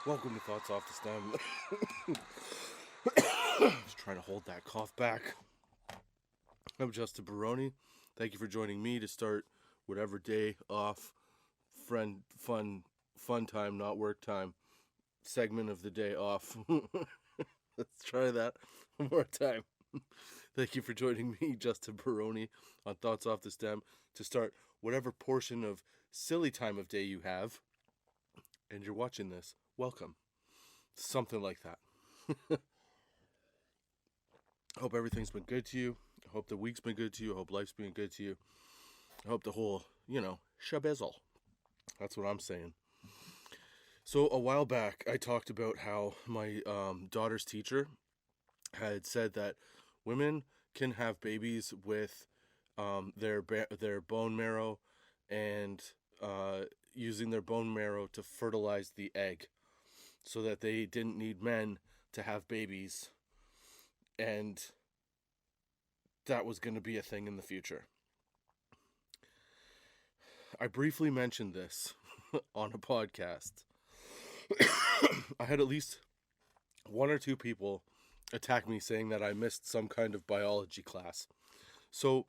Welcome to Thoughts Off the Stem. Just trying to hold that cough back. I'm Justin Barone. Thank you for joining me to start whatever day off, fun time, not work time, segment of the day off. Let's try that one more time. Thank you for joining me, Justin Barone, on Thoughts Off the Stem to start whatever portion of silly time of day you have, and you're watching this. Welcome. Something like that. I hope everything's been good to you. I hope the week's been good to you. I hope life's been good to you. I hope the whole, shabizzle. That's what I'm saying. So a while back, I talked about how my daughter's teacher had said that women can have babies with their bone marrow and using their bone marrow to fertilize the egg, so that they didn't need men to have babies, and that was going to be a thing in the future. I briefly mentioned this on a podcast. I had at least one or two people attack me saying that I missed some kind of biology class. So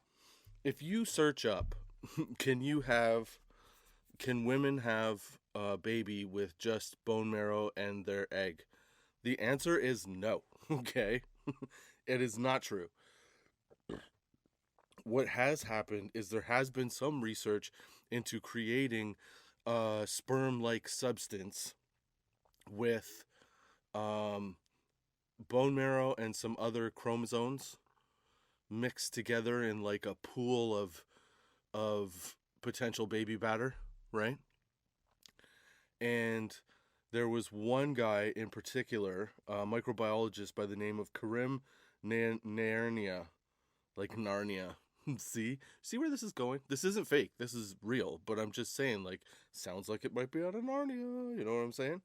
if you search up, can women have a baby with just bone marrow and their egg? The answer is no. Okay? It is not true. What has happened is there has been some research into creating a sperm-like substance with bone marrow and some other chromosomes mixed together in like a pool of potential baby batter, right? And there was one guy in particular, a microbiologist by the name of Karim Narnia, like Narnia. See where this is going? This isn't fake. This is real. But I'm just saying, like, sounds like it might be out of Narnia. You know what I'm saying?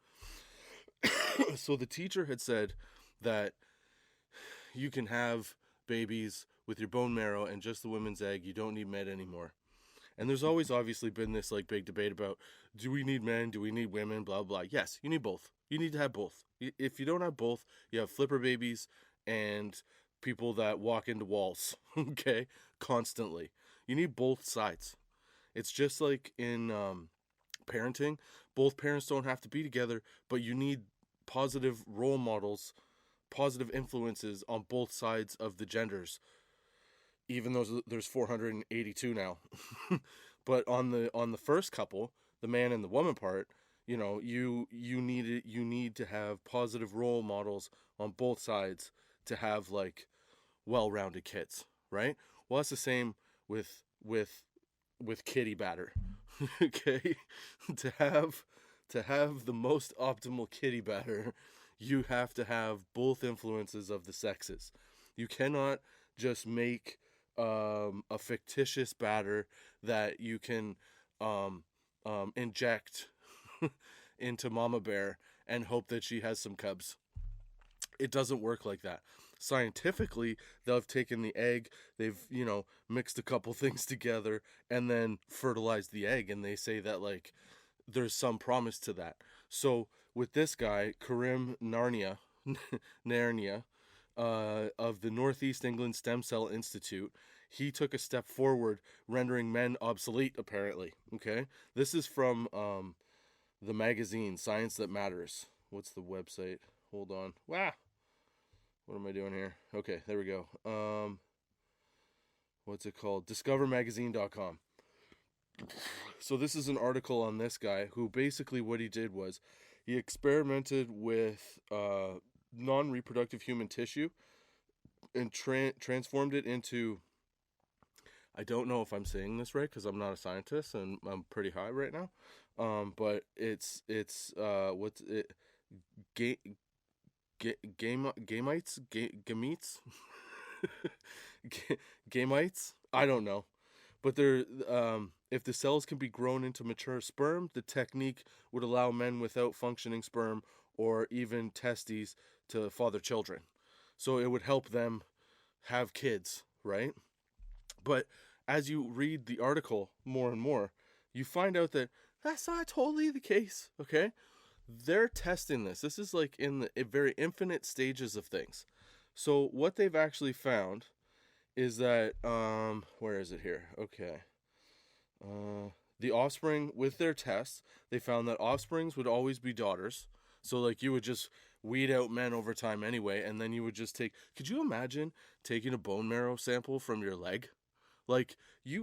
So the teacher had said that you can have babies with your bone marrow and just the woman's egg. You don't need men anymore. And there's always obviously been this like big debate about, do we need men? Do we need women? Blah, blah. Yes, you need both. You need to have both. If you don't have both, you have flipper babies and people that walk into walls, okay, constantly. You need both sides. It's just like in parenting. Both parents don't have to be together, but you need positive role models, positive influences on both sides of the genders, even though there's 482 now. But on the first couple, the man and the woman part, you need to have positive role models on both sides to have like well-rounded kids, right? Well, that's the same with kitty batter. Okay? to have the most optimal kitty batter, you have to have both influences of the sexes. You cannot just make a fictitious batter that you can inject into Mama Bear and hope that she has some cubs. It doesn't work like that. Scientifically, they've taken the egg, they've, mixed a couple things together and then fertilized the egg, and they say that, like, there's some promise to that. So with this guy, Karim Narnia, of the Northeast England Stem Cell Institute, he took a step forward, rendering men obsolete, apparently. Okay? This is from the magazine Science That Matters. What's the website? Hold on. Wow. What am I doing here? Okay, there we go. What's it called? DiscoverMagazine.com. So this is an article on this guy who basically what he did was he experimented with non-reproductive human tissue and transformed it into, I don't know if I'm saying this right because I'm not a scientist and I'm pretty high right now, but it's what's it, gametes, gametes. I don't know, but they're if the cells can be grown into mature sperm, the technique would allow men without functioning sperm or even testes to father children. So it would help them have kids, right? But as you read the article more and more, you find out that that's not totally the case, okay? they're testing this. This is like in the very infinite stages of things. So what they've actually found is that where is it here? Okay. The offspring with their tests, they found that offsprings would always be daughters. So like you would just weed out men over time anyway, and then you would just take. Could you imagine taking a bone marrow sample from your leg? Like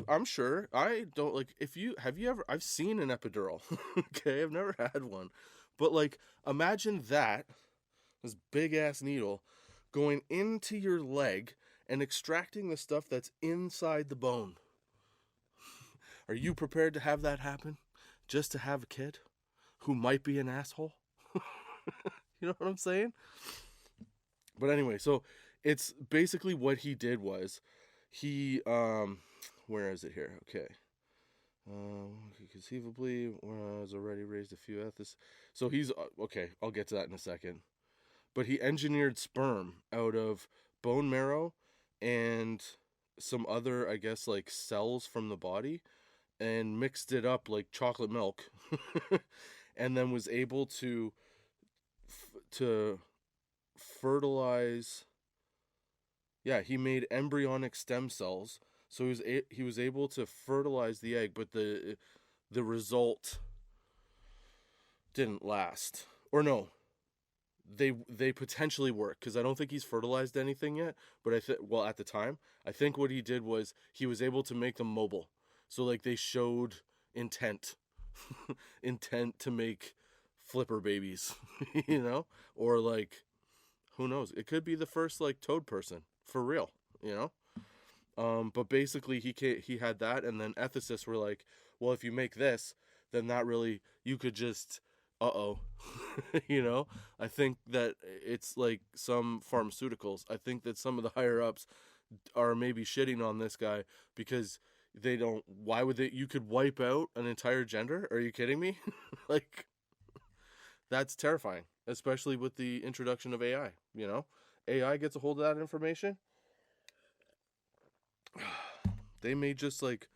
I'm sure I don't like. If you have you ever? I've seen an epidural. Okay, I've never had one, but like imagine that this big ass needle going into your leg and extracting the stuff that's inside the bone. Are you prepared to have that happen just to have a kid who might be an asshole? You know what I'm saying? But anyway, so it's basically what he did was he where is it here? Okay. Conceivably has already raised a few ethicists. So he's okay, I'll get to that in a second. But he engineered sperm out of bone marrow and some other, I guess, like cells from the body, and mixed it up like chocolate milk, and then was able to fertilize. Yeah, he made embryonic stem cells, so he was able to fertilize the egg, but the result didn't last. Or no, they potentially work, because I don't think he's fertilized anything yet. But well, at the time, I think what he did was he was able to make them mobile. So like they showed intent, intent to make flipper babies, you know, or like who knows? It could be the first like toad person for real, you know. But basically he had that, and then ethicists were like, well, if you make this, then that really you could just you know. I think that it's like some pharmaceuticals. I think that some of the higher ups are maybe shitting on this guy because they don't. Why would they? You could wipe out an entire gender? Are you kidding me? Like, that's terrifying, especially with the introduction of AI. You know, AI gets a hold of that information. They may just like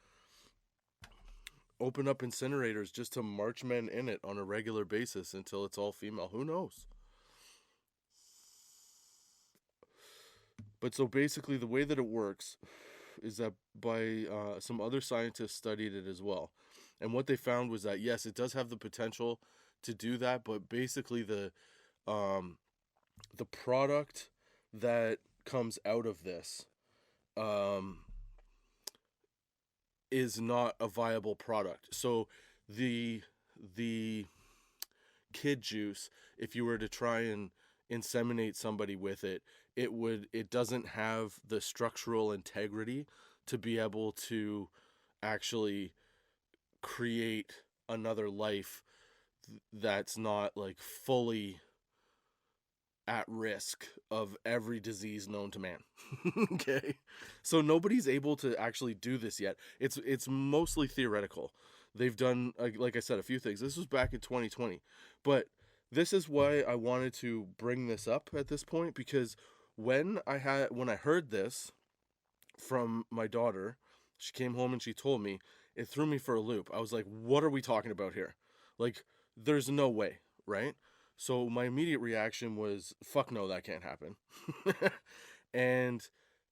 open up incinerators just to march men in it on a regular basis until it's all female. Who knows? But so basically, the way that it works is that by some other scientists studied it as well, and what they found was that yes, it does have the potential to do that, but basically the product that comes out of this is not a viable product. So the kid juice, if you were to try and inseminate somebody with it, it doesn't have the structural integrity to be able to actually create another life that's not like fully at risk of every disease known to man. Okay, so nobody's able to actually do this yet. It's mostly theoretical. They've done, like I said, a few things. This was back in 2020, but this is why I wanted to bring this up at this point, because when I heard this from my daughter, she came home and she told me, it threw me for a loop. I was like, what are we talking about here? Like, there's no way, right? So my immediate reaction was, fuck no, that can't happen. And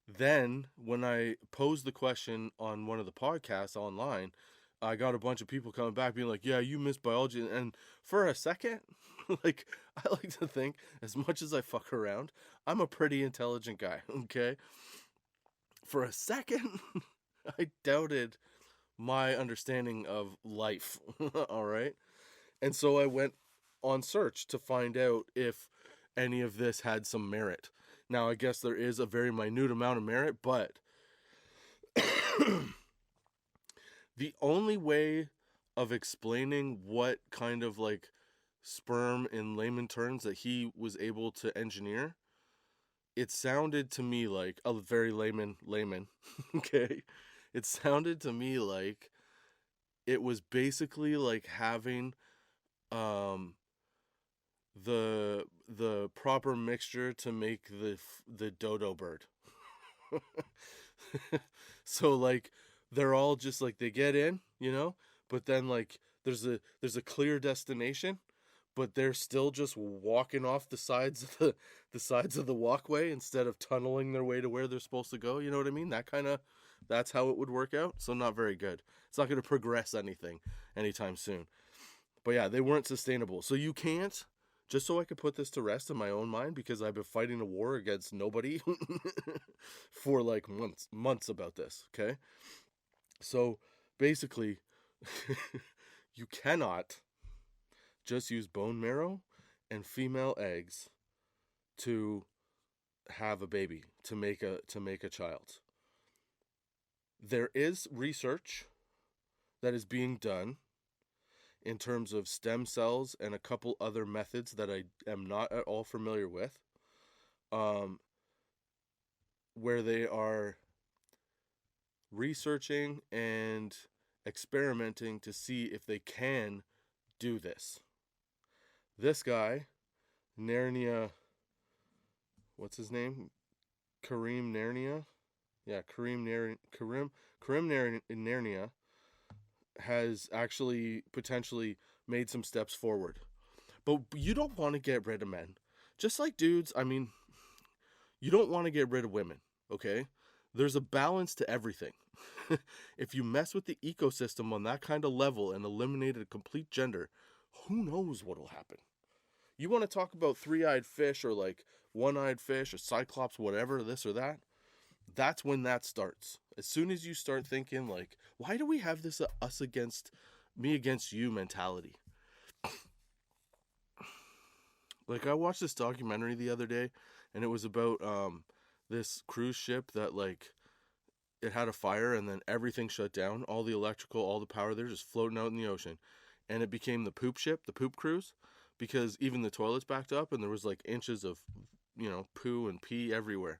then when I posed the question on one of the podcasts online, I got a bunch of people coming back being like, yeah, you missed biology. And for a second, like, I like to think, as much as I fuck around, I'm a pretty intelligent guy, okay? For a second, I doubted my understanding of life, all right? And so I went on search to find out if any of this had some merit. Now, I guess there is a very minute amount of merit, but the only way of explaining what kind of like sperm in layman terms that he was able to engineer, it sounded to me like a very layman, okay? It sounded to me like it was basically like having the proper mixture to make the dodo bird. So like they're all just like, they get in, you know, but then like there's a clear destination, but they're still just walking off the sides of the walkway instead of tunneling their way to where they're supposed to go. You know what I mean? That's how it would work out. So not very good. It's not going to progress anything anytime soon. But yeah, they weren't sustainable. So you can't, just so I could put this to rest in my own mind, because I've been fighting a war against nobody for like months about this, okay? So basically, you cannot just use bone marrow and female eggs to have a baby, to make a child. There is research that is being done in terms of stem cells and a couple other methods that I am not at all familiar with, where they are researching and experimenting to see if they can do this. This guy, Nernia, what's his name? Karim Nernia? Yeah, Karim Nernia has actually potentially made some steps forward. But you don't want to get rid of men. Just like dudes, I mean, you don't want to get rid of women, okay? There's a balance to everything. If you mess with the ecosystem on that kind of level and eliminate a complete gender, who knows what'll happen? You want to talk about three-eyed fish or like one-eyed fish or cyclops, whatever, this or that? That's when that starts. As soon as you start thinking like, why do we have this us against me against you mentality? Like, I watched this documentary the other day, and it was about this cruise ship that, like, it had a fire and then everything shut down. All the electrical, all the power, they're just floating out in the ocean. And it became the poop ship, the poop cruise, because even the toilets backed up and there was like inches of, poo and pee everywhere.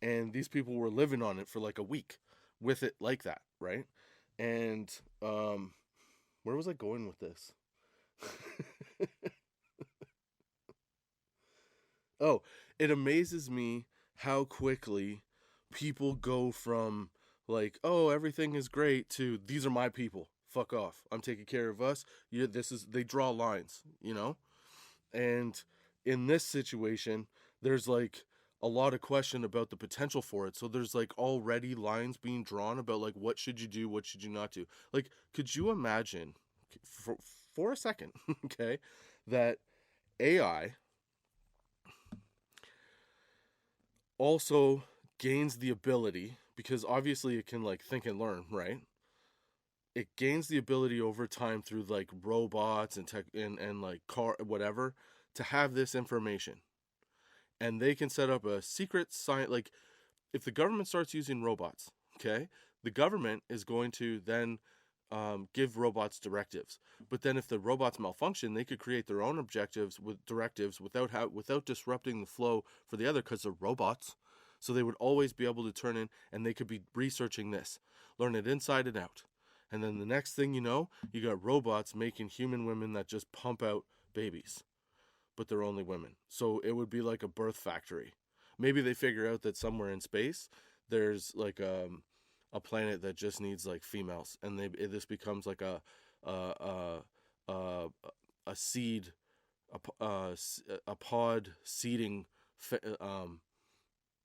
And these people were living on it for like a week with it like that, right? And where was I going with this? Oh, it amazes me how quickly people go from like, oh, everything is great to these are my people. Fuck off. I'm taking care of us. They draw lines, And in this situation, there's like a lot of question about the potential for it. So there's like already lines being drawn about like what should you do, what should you not do. Like, could you imagine for a second, okay, that AI also gains the ability, because obviously it can like think and learn, right? It gains the ability over time through like robots and tech and like car whatever to have this information. And they can set up a secret science, like if the government starts using robots, okay, the government is going to then give robots directives. But then if the robots malfunction, they could create their own objectives with directives without disrupting the flow for the other, because they're robots. So they would always be able to turn in, and they could be researching this, learn it inside and out. And then the next thing you know, you got robots making human women that just pump out babies, but they're only women. So it would be like a birth factory. Maybe they figure out that somewhere in space there's like a planet that just needs like females, and this becomes like a seed, a pod seeding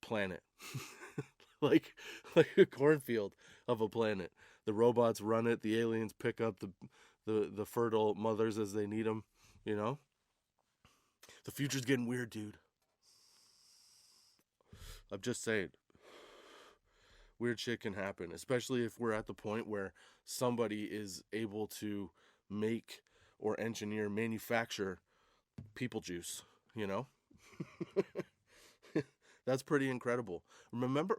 planet, like a cornfield of a planet. The robots run it. The aliens pick up the fertile mothers as they need them. The future's getting weird, dude. I'm just saying. Weird shit can happen, especially if we're at the point where somebody is able to make or manufacture people juice, That's pretty incredible. Remember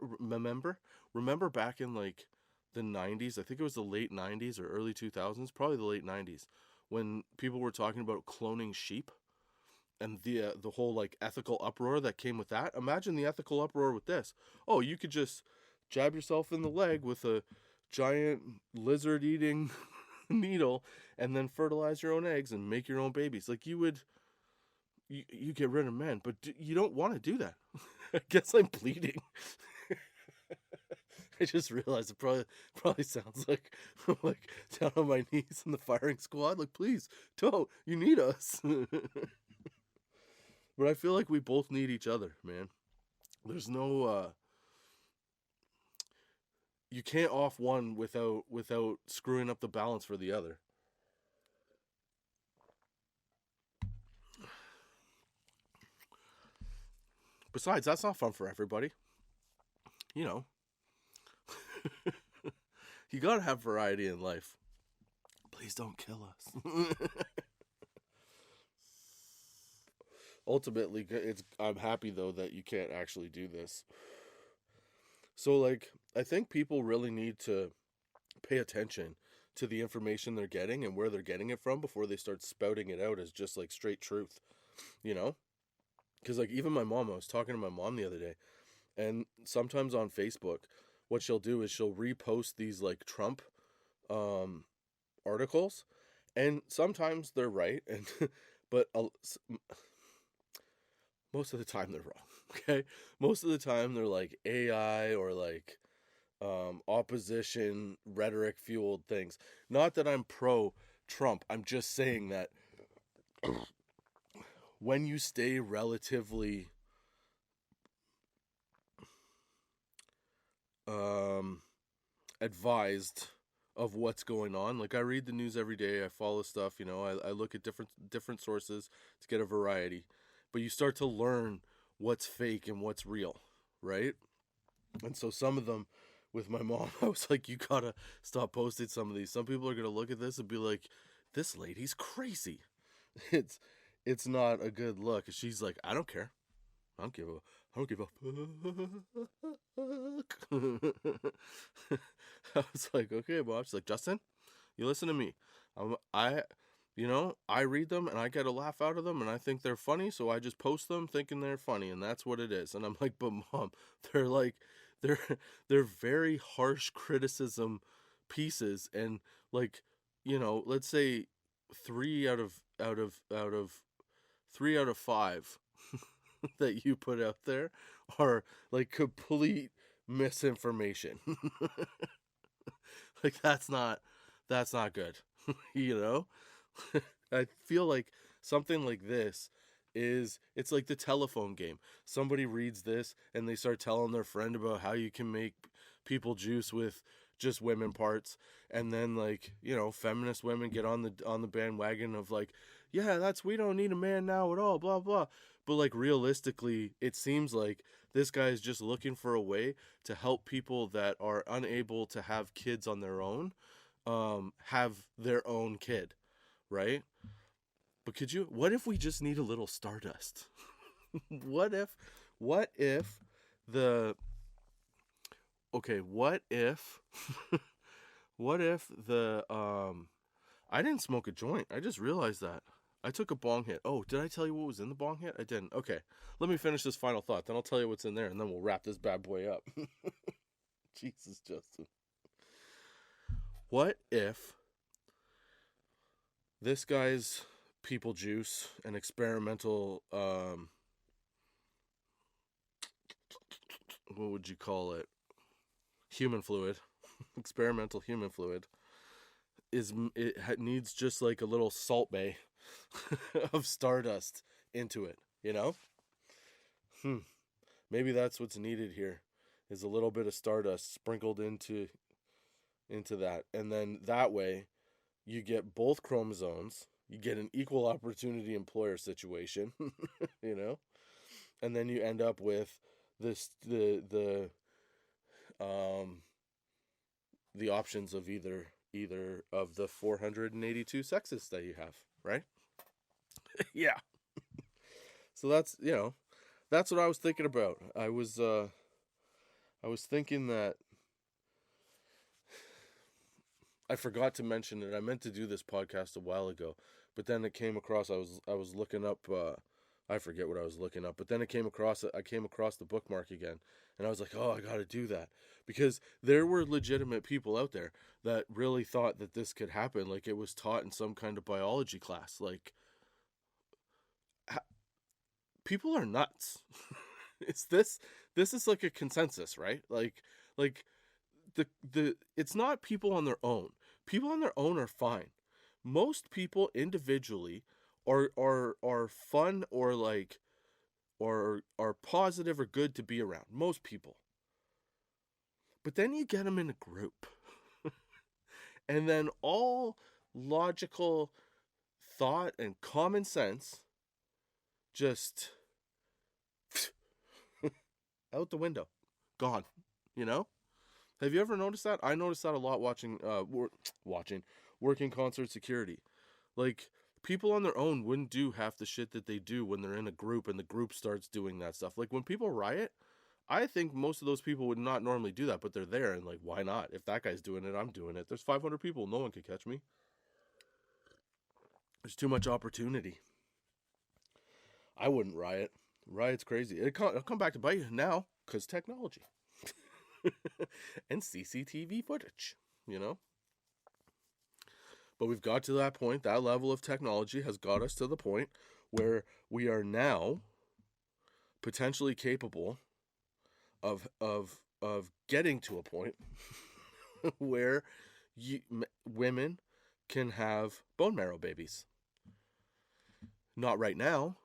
back in like the 90s, I think it was the late 90s or early 2000s, probably the late 90s, when people were talking about cloning sheep and the whole like ethical uproar that came with that. Imagine the ethical uproar with this. Oh, you could just jab yourself in the leg with a giant lizard-eating needle and then fertilize your own eggs and make your own babies. Like you get rid of men, but you don't want to do that. I guess I'm bleeding. I just realized it probably sounds like I'm like down on my knees in the firing squad. Like, please don't. You need us. But I feel like we both need each other, man. There's no you can't off one without screwing up the balance for the other. Besides, that's not fun for everybody. You know, you gotta have variety in life. Please don't kill us. Ultimately, I'm happy though that you can't actually do this. So, like, I think people really need to pay attention to the information they're getting and where they're getting it from before they start spouting it out as just like straight truth, you know? Because, like, even my mom, I was talking to my mom the other day, and sometimes on Facebook, what she'll do is she'll repost these like Trump articles, and sometimes they're right, and but most of the time they're wrong. Okay, most of the time they're like AI or like opposition rhetoric fueled things. Not that I'm pro Trump. I'm just saying that when you stay relatively advised of what's going on, like I read the news every day, I follow stuff, you know, I look at different sources to get a variety, but you start to learn what's fake and what's real, right? And so some of them, with my mom, I was like, you gotta stop posting some of these. Some people are gonna look at this and be like, this lady's crazy. It's it's not a good look. And she's like, I don't care. I don't give a fuck. I was like, okay, Bob. She's like, Justin, you listen to me. I I read them and I get a laugh out of them and I think they're funny, so I just post them thinking they're funny, and that's what it is. And I'm like, but mom, they're like, they're they're very harsh criticism pieces, and like, let's say three out of five that you put out there are like complete misinformation. Like that's not good. you know? I feel like something like this it's like the telephone game. Somebody reads this and they start telling their friend about how you can make people juice with just women parts, and then like, feminist women get on the bandwagon of like, yeah, we don't need a man now at all, blah blah. But like realistically, it seems like this guy is just looking for a way to help people that are unable to have kids on their own have their own kid, right? But what if we just need a little stardust? what if what if the okay what if what if the I didn't smoke a joint. I just realized that I took a bong hit. Oh, did I tell you what was in the bong hit? I didn't. Okay, let me finish this final thought, then I'll tell you what's in there, and then we'll wrap this bad boy up. Jesus, Justin. What if this guy's people juice and experimental what would you call it, human fluid, experimental human fluid, needs just like a little salt bay of stardust into it, maybe that's what's needed here, is a little bit of stardust sprinkled into that, and then that way you get both chromosomes, you get an equal opportunity employer situation, and then you end up with this the options of either of the 482 sexes that you have, right? Yeah. So that's what I was thinking about. I was thinking that I forgot to mention it. I meant to do this podcast a while ago, but then it came across. I was looking up. I forget what I was looking up, but then I came across the bookmark again, and I was like, oh, I got to do that, because there were legitimate people out there that really thought that this could happen. Like it was taught in some kind of biology class. Like people are nuts. This is like a consensus, right? Like it's not people on their own. People on their own are fine. Most people individually are fun, or like, or are positive or good to be around. Most people. But then you get them in a group. And then all logical thought and common sense just out the window. Gone. You know? Have you ever noticed that? I noticed that a lot working concert security. Like, people on their own wouldn't do half the shit that they do when they're in a group and the group starts doing that stuff. Like, when people riot, I think most of those people would not normally do that, but they're there, and like, why not? If that guy's doing it, I'm doing it. There's 500 people. No one can catch me. There's too much opportunity. I wouldn't riot. Riot's crazy. It'll come back to bite you now, because technology. And CCTV footage, you know? But we've got to that point. That level of technology has got us to the point where we are now potentially capable of getting to a point where women can have bone marrow babies. Not right now,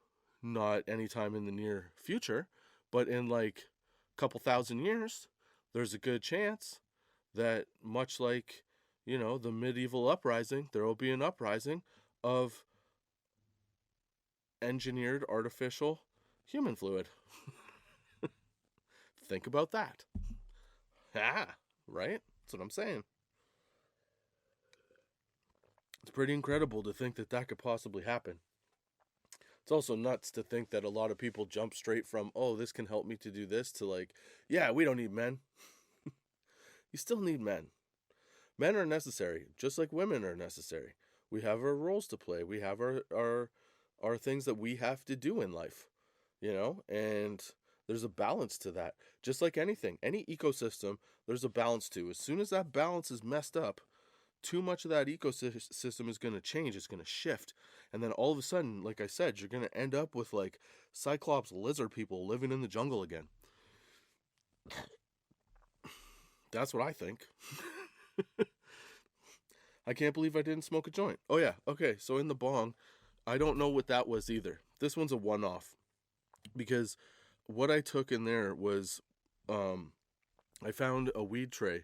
not anytime in the near future, but in like a couple thousand years, there's a good chance that, much like, you know, the medieval uprising, there will be an uprising of engineered artificial human fluid. Think about that. Right? That's what I'm saying. It's pretty incredible to think that that could possibly happen. It's also nuts to think that a lot of people jump straight from, oh, this can help me to do this, to like, yeah, we don't need men. You still need men. Men are necessary, just like women are necessary. We have our roles to play. We have our things that we have to do in life, you know, and there's a balance to that. Just like anything, any ecosystem, there's a balance to. As soon as that balance is messed up, too much of that ecosystem is going to change. It's going to shift. And then all of a sudden, like I said, you're going to end up with like Cyclops lizard people living in the jungle again. That's what I think. I can't believe I didn't smoke a joint. Oh yeah, okay, so in the bong, I don't know what that was either. This one's a one-off. Because what I took in there was, I found a weed tray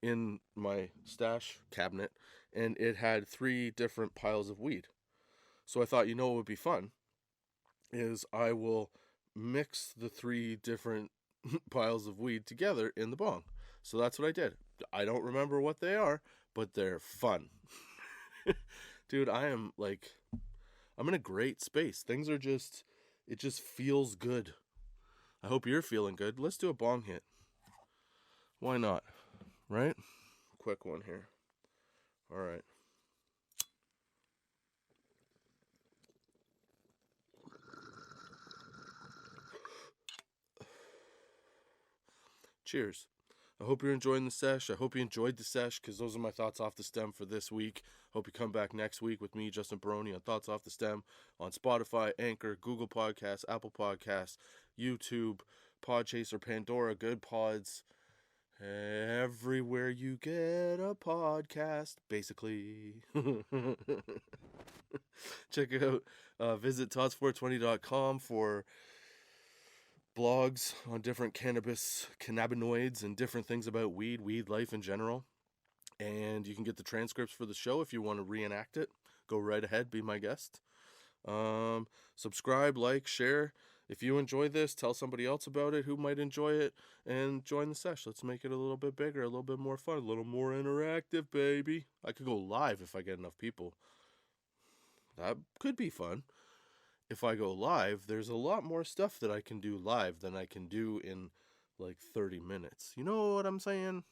in my stash cabinet, and it had 3 different piles of weed. So I thought, you know what would be fun? Is I will mix the 3 different piles of weed together in the bong. So that's what I did. I don't remember what they are, but they're fun. Dude, I'm in a great space. Things are just, it just feels good. I hope you're feeling good. Let's do a bong hit. Why not? Right? Quick one here. All right. Cheers. I hope you're enjoying the sesh. I hope you enjoyed the sesh, because those are my thoughts off the stem for this week. Hope you come back next week with me, Justin Barone, on Thoughts Off the Stem on Spotify, Anchor, Google Podcasts, Apple Podcasts, YouTube, Podchaser, Pandora, Good Pods, everywhere you get a podcast, basically. Check out, visit tots420.com for blogs on different cannabinoids and different things about weed life in general. And you can get the transcripts for the show if you want to reenact it. Go right ahead, be my guest. Subscribe, like, share. If you enjoy this, tell somebody else about it who might enjoy it, and join the sesh. Let's make it a little bit bigger, a little bit more fun, a little more interactive, baby. I could go live if I get enough people. That could be fun. If I go live, there's a lot more stuff that I can do live than I can do in like 30 minutes. You know what I'm saying?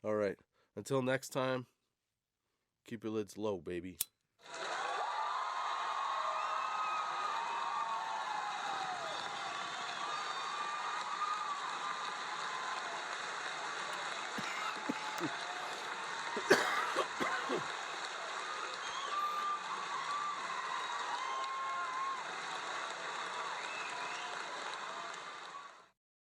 All right. Until next time, keep your lids low, baby.